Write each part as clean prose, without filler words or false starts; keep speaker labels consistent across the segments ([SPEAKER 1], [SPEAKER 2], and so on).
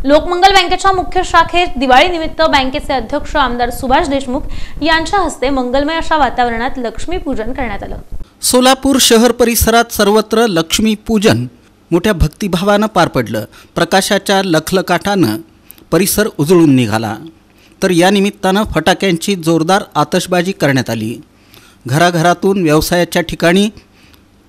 [SPEAKER 1] लोकमंगल बँकेच्या मुख्य शाखेत दिवाळी निमित्त बँकेचे अध्यक्ष आमदार सुभाष देशमुख यांच्या हस्ते मंगलमय अशा वातावरणात लक्ष्मी पूजन करण्यात आलं।
[SPEAKER 2] सोलापूर शहर परिसरात सर्वत्र लक्ष्मी पूजन मोठ्या भक्तिभावानं पार पडलं। प्रकाशाच्या लखलकाटानं परिसर उजळून निघाला। तर या निमित्तानं फटाक्यांची जोरदार आतषबाजी करण्यात आली। घराघरातून व्यवसायाच्या ठिकाणी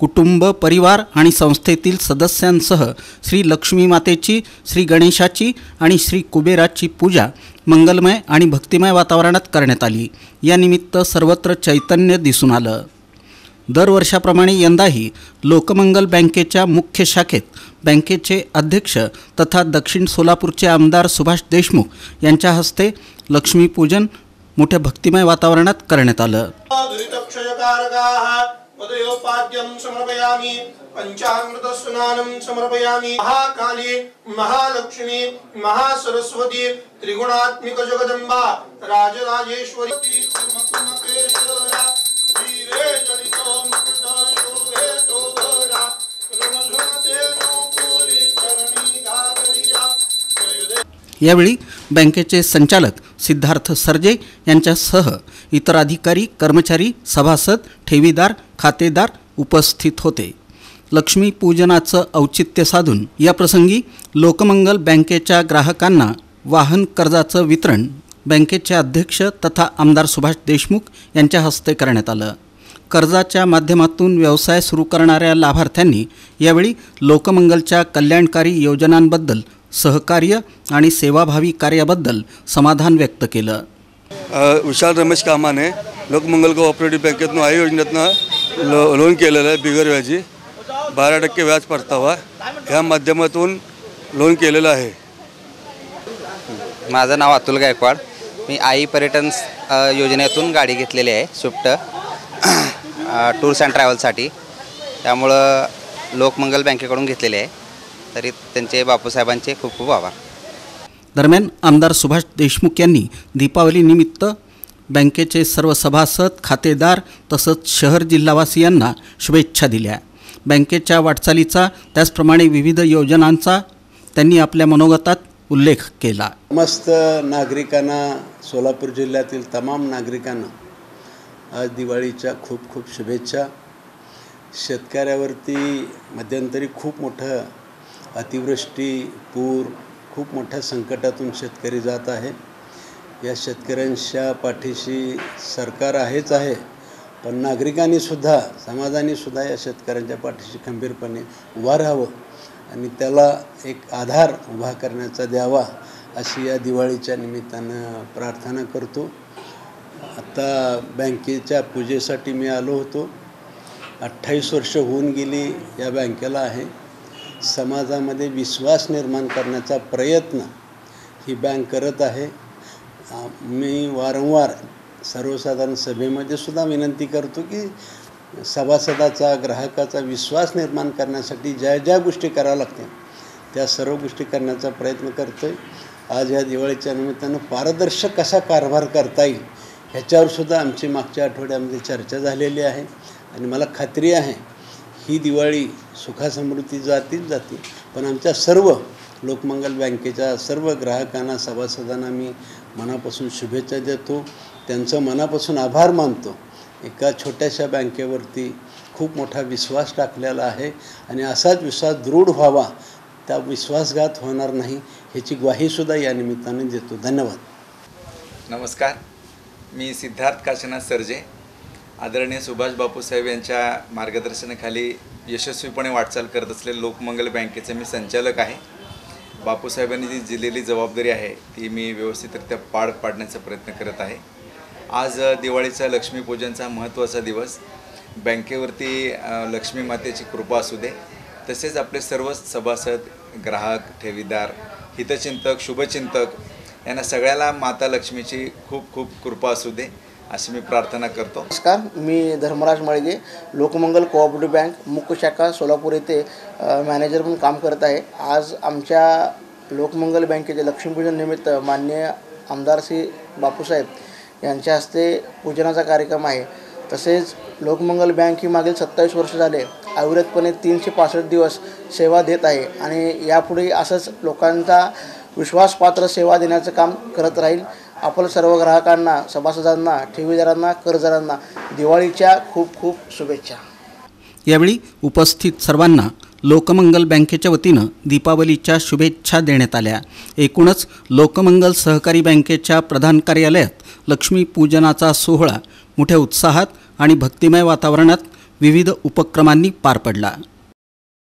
[SPEAKER 2] कुटुंब परिवार आणि संस्थेतील सदस्यांसह श्री लक्ष्मी मातेची, श्री गणेशाची आणि श्री कुबेराची पूजा मंगलमय आणि भक्तिमय वातावरणात करण्यात आली। या निमित्त सर्वत्र चैतन्य दिसून आलं। दरवर्षाप्रमाणे यंदाही लोकमंगल बँकेच्या मुख्य शाखेत बँकेचे अध्यक्ष तथा दक्षिण सोलापूरचे आमदार सुभाष देशमुख यांच्या हस्ते लक्ष्मीपूजन मोठ्या भक्तिमय वातावरणात करण्यात आलं।
[SPEAKER 3] उदयोपाद्यं समर्पयामि, पंचामृत स्नानं समर्पयामि। महाकाली, महालक्ष्मी, महासरस्वती, त्रिगुणात्मिक जगदंबा, राजराजेश्वरी, कुमकुमकेश्वरा, वीरे जनितो मुकुट शोभेतो वरा, रणधुनतेनो पुरी चरणी गागरिया।
[SPEAKER 2] यावेळी बँकेचे संचालक सिद्धार्थ सरजे यांच्यासह इतर अधिकारी, कर्मचारी, सभासद, ठेवीदार, खातेदार उपस्थित होते। लक्ष्मी पूजनाचं औचित्य साधून या प्रसंगी लोकमंगल बँकेच्या ग्राहकांना वाहन कर्जाचं वितरण बँकेचे अध्यक्ष तथा आमदार सुभाष देशमुख यांच्या हस्ते करण्यात आलं। कर्जाच्या माध्यमातून व्यवसाय सुरू करणाऱ्या लाभार्थ्यांनी यावेळी लोकमंगलच्या कल्याणकारी योजनांबद्दल, सहकार्य आणि सेवाभावी कार्याबद्दल समाधान व्यक्त केलं।
[SPEAKER 4] विशाल रमेश कामाने लोकमंगल कोऑपरेटिव्ह बँकेतून आय योजनेतनं लोन केलेलं आहे। बिगर व्याजी 12% व्याज परतावा ह्या माध्यमातून लोन केलेलं आहे।
[SPEAKER 5] माझं नाव अतुल गायकवाड। मी आई पर्यटन योजनेतून गाडी घेतलेली आहे, स्विफ्ट टूर्स अँड ट्रॅव्हलसाठी। त्यामुळं लोकमंगल बँकेकडून घेतलेले आहे, तरी त्यांचे बापूसाहेबांचे खूप खूप आभार।
[SPEAKER 2] दरम्यान आमदार सुभाष देशमुख यांनी दीपावलीनिमित्त बँकेचे सर्व सभासद, खातेदार तसंच शहर जिल्हावासियांना शुभेच्छा दिल्या। बँकेच्या वाटचालीचा त्याचप्रमाणे विविध योजनांचा त्यांनी आपल्या मनोगतात उल्लेख केला।
[SPEAKER 6] मस्त नागरिकांना, सोलापूर जिल्ह्यातील तमाम नागरिकांना आज दिवाळीच्या खूप खूप शुभेच्छा। शेतकऱ्यावरती मध्यंतरी खूप मोठं अतिवृष्टी, पूर, खूप मोठ्या संकटातून शेतकरी जात आहे। या शेतकऱ्यांच्या पाठीशी सरकार आहेच आहे, पण नागरिकांनीसुद्धा, समाजानेसुद्धा या शेतकऱ्यांच्या पाठीशी खंबीरपणे उभा राहावं आणि त्याला एक आधार उभा करण्याचा द्यावा अशी या दिवाळीच्या निमित्तानं प्रार्थना करतो। आता बँकेच्या पूजेसाठी मी आलो होतो। 28 वर्ष होऊन गेली या बँकेला आहे। समाजामध्ये विश्वास निर्माण करण्याचा प्रयत्न ही बँक करत आहे। मी वारंवार सर्वसाधारण सभेमध्ये सुद्धा विनंती करतो की सभासदाचा, ग्राहकाचा विश्वास निर्माण करण्यासाठी ज्या ज्या गोष्टी कराव्या लागतील त्या सर्व गोष्टी करण्याचा प्रयत्न करतो आहे। आज या दिवाळीच्या निमित्तानं पारदर्शक कसा कारभार करता येईल ह्याच्यावरसुद्धा आमची मागच्या आठवड्यामध्ये चर्चा झालेली आहे आणि मला खात्री आहे ही दिवाळी सुखासमृद्धी जातील, पण आमच्या सर्व लोकमंगल बँकेच्या सर्व ग्राहकांना, सभासदांना मी मनापासून शुभेच्छा देतो, त्यांचं मनापासून आभार मानतो। एका छोट्याशा बँकेवरती खूप मोठा विश्वास टाकलेला आहे आणि असाच विश्वास दृढ व्हावा, त्या विश्वासघात होणार नाही ह्याची ग्वाहीसुद्धा या निमित्ताने देतो। धन्यवाद।
[SPEAKER 7] नमस्कार, मी सिद्धार्थ काशीनाथ सरजे। आदरणीय सुभाष बापूसाहेब यांच्या मार्गदर्शनाखाली यशस्वीपणे वाटचाल करत असलेल्या लोकमंगल बँकेचे मी संचालक आहे। बापूसाहेबांनी जी दिलेली जबाबदारी आहे ती मी व्यवस्थितरित्या पार पाडण्याचा प्रयत्न करत आहे। आज दिवाळीचा लक्ष्मीपूजनचा महत्त्वाचा दिवस। बँकेवरती लक्ष्मी मातेची कृपा असू दे, तसेच आपले सर्व सभासद, ग्राहक, ठेवीदार, हितचिंतक, शुभचिंतक यांना सगळ्याला माता लक्ष्मीची खूप खूप कृपा असू दे अशी मी प्रार्थना करतो।
[SPEAKER 8] नमस्कार, मी धर्मराज माळगे, लोकमंगल कोऑपरेटिव्ह बँक मुख्य शाखा सोलापूर येथे मॅनेजर म्हणून काम करत आहे। आज आमच्या लोकमंगल बँकेचे लक्ष्मीपूजन निमित्त माननीय आमदार श्री बापूसाहेब यांच्या हस्ते पूजनाचा कार्यक्रम आहे। तसेच लोकमंगल बँक ही मागील 27 वर्ष झाले अविरतपणे 365 दिवस सेवा देत आहे आणि यापुढे असंच लोकांचा विश्वासपात्र सेवा देण्याचं काम करत राहील. आपल्या सर्व ग्राहकांना, सभासदांना, ठेवीदारांना, कर्जदारांना दिवाळीच्या खूप खूप शुभेच्छा.
[SPEAKER 2] यावेळी उपस्थित सर्वांना लोकमंगल बँकेच्या वतीनं दीपावलीच्या शुभेच्छा देण्यात आल्या. एकूणच लोकमंगल सहकारी बँकेच्या प्रधान कार्यालयात लक्ष्मीपूजनाचा सोहळा मोठ्या उत्साहात आणि भक्तिमय वातावरणात विविध उपक्रमांनी पार पडला.